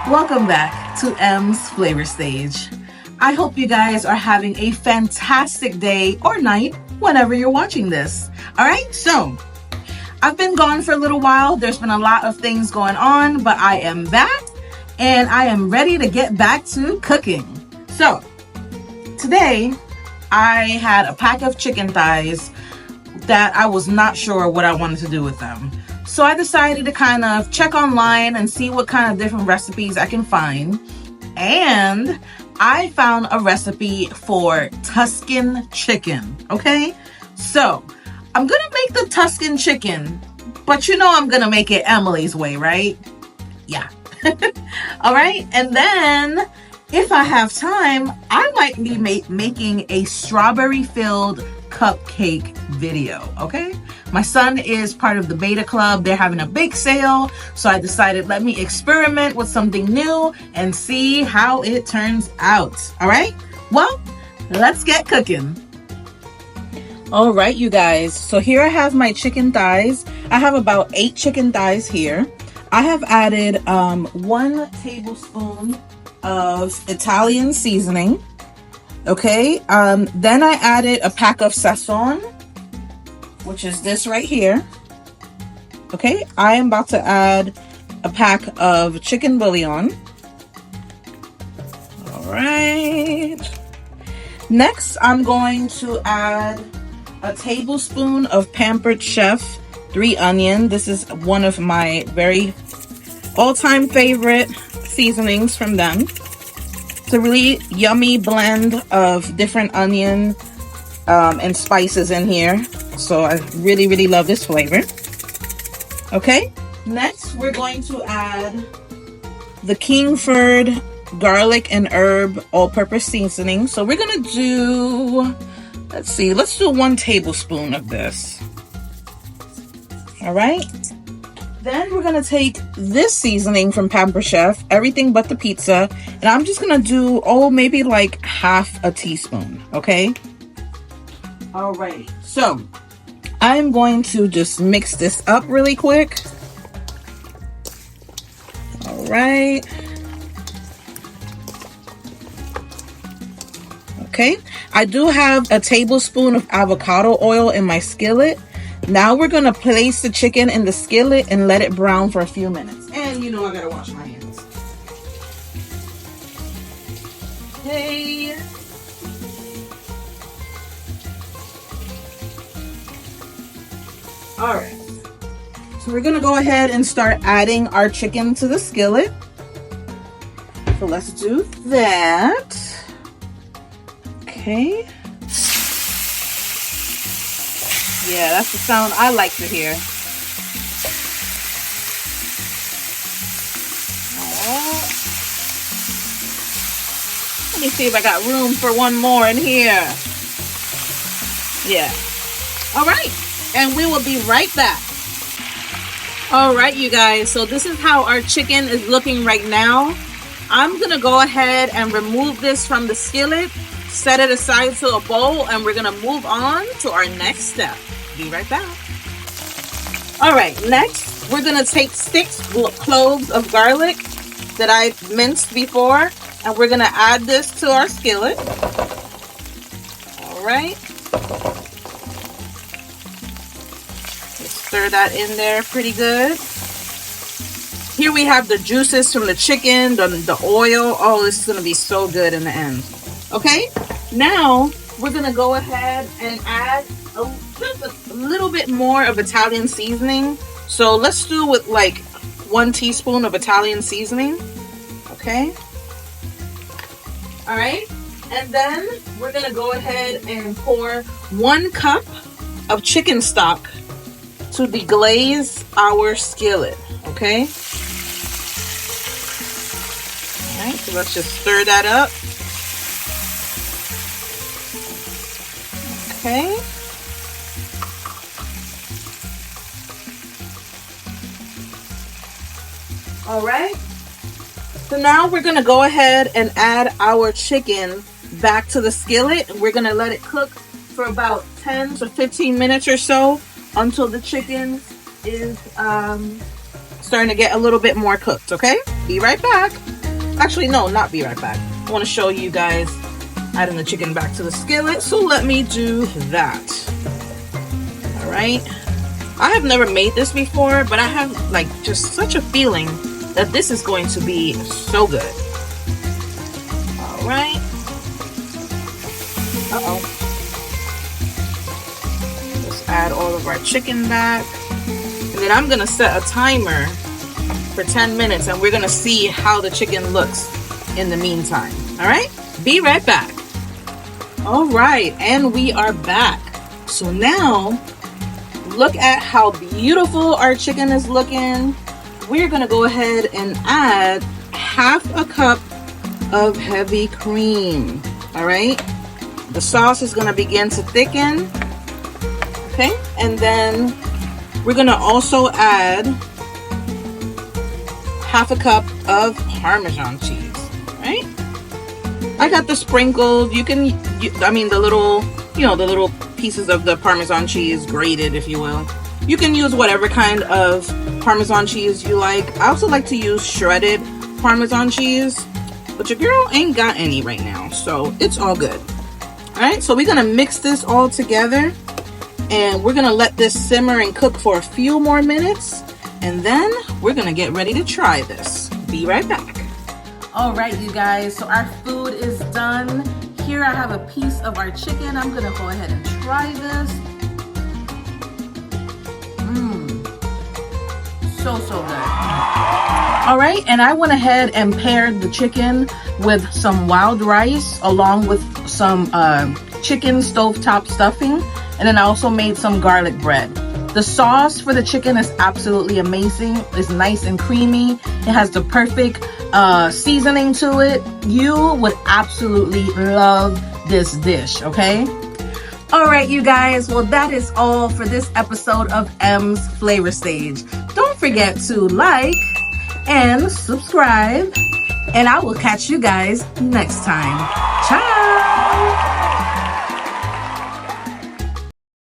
Welcome back to M's Flavor Stage. I hope you guys are having a fantastic day or night whenever you're watching this. Alright, so I've been gone for a little while. There's been a lot of things going on, but I am back and I am ready to get back to cooking. So today I had a pack of chicken thighs that I was not sure what I wanted to do with them. So I decided to kind of check online and see what kind of different recipes I can find. And I found a recipe for Tuscan chicken, okay? So I'm gonna make the Tuscan chicken, but you know I'm gonna make it Emily's way, right? Yeah. All right, and then if I have time, I might be making a strawberry-filled cupcake video, okay? My son is part of the beta club. They're having a big sale, so I decided let me experiment with something new and see how it turns out. All right, well, let's get cooking. All right, you guys, so here I have my chicken thighs. I have about 8 chicken thighs here. I have added 1 tablespoon of Italian seasoning. Okay, then I added a pack of Sazon, which is this right here. Okay, I am about to add a pack of chicken bouillon. All right. Next, I'm going to add a tablespoon of Pampered Chef 3 onion. This is one of my very all-time favorite seasonings from them. It's a really yummy blend of different onion and spices in here. So I really love this flavor. Okay, next we're going to add the Kingford garlic and herb all-purpose seasoning. So we're gonna do, let's do 1 tablespoon of this. All right. Then we're gonna take this seasoning from Pampered Chef, everything but the pizza, and I'm just gonna do, maybe like half a teaspoon, okay? All right, so I'm going to just mix this up really quick. All right. Okay, I do have a tablespoon of avocado oil in my skillet. Now we're gonna place the chicken in the skillet and let it brown for a few minutes. And you know I gotta wash my hands. Okay. All right. So we're gonna go ahead and start adding our chicken to the skillet. So let's do that. Okay. Yeah, that's the sound I like to hear. Oh. Let me see if I got room for one more in here. Yeah. All right. And we will be right back. All right, you guys. So this is how our chicken is looking right now. I'm going to go ahead and remove this from the skillet, set it aside to a bowl, and we're going to move on to our next step. Be right back. All right, next we're gonna take 6 cloves of garlic that I minced before, and we're gonna add this to our skillet. All right, just stir that in there pretty good. Here we have the juices from the chicken, the oil. Oh, this is gonna be so good in the end. Okay, now we're gonna go ahead and add just a little bit more of Italian seasoning. So let's do with like 1 teaspoon of Italian seasoning. Okay. All right. And then we're going to go ahead and pour 1 cup of chicken stock to deglaze our skillet. Okay. All right. So let's just stir that up. Okay. All right, so now we're gonna go ahead and add our chicken back to the skillet. We're gonna let it cook for about 10 to 15 minutes or so until the chicken is starting to get a little bit more cooked, okay? Be right back. Actually, no, not be right back. I want to show you guys adding the chicken back to the skillet, so let me do that. All right. I have never made this before, but I have like just such a feeling that this is going to be so good. All right. Uh-oh. Just add all of our chicken back. And then I'm gonna set a timer for 10 minutes and we're gonna see how the chicken looks in the meantime. All right, be right back. All right, and we are back. So now, look at how beautiful our chicken is looking. We're gonna go ahead and add half a cup of heavy cream. All right, the sauce is gonna begin to thicken. Okay, and then we're gonna also add half a cup of Parmesan cheese, right? I got the sprinkled, I mean the little, the little pieces of the Parmesan cheese grated, if you will. You can use whatever kind of Parmesan cheese you like. I also like to use shredded Parmesan cheese, but your girl ain't got any right now, so it's all good. All right, so we're gonna mix this all together and we're gonna let this simmer and cook for a few more minutes. And then we're gonna get ready to try this. Be right back. All right, you guys, so our food is done. Here I have a piece of our chicken. I'm gonna go ahead and try this. So good. All right, and I went ahead and paired the chicken with some wild rice along with some chicken stovetop stuffing. And then I also made some garlic bread. The sauce for the chicken is absolutely amazing. It's nice and creamy. It has the perfect seasoning to it. You would absolutely love this dish, okay? All right, you guys. Well, that is all for this episode of M's Flavor Stage. Don't forget to like and subscribe. And I will catch you guys next time. Ciao!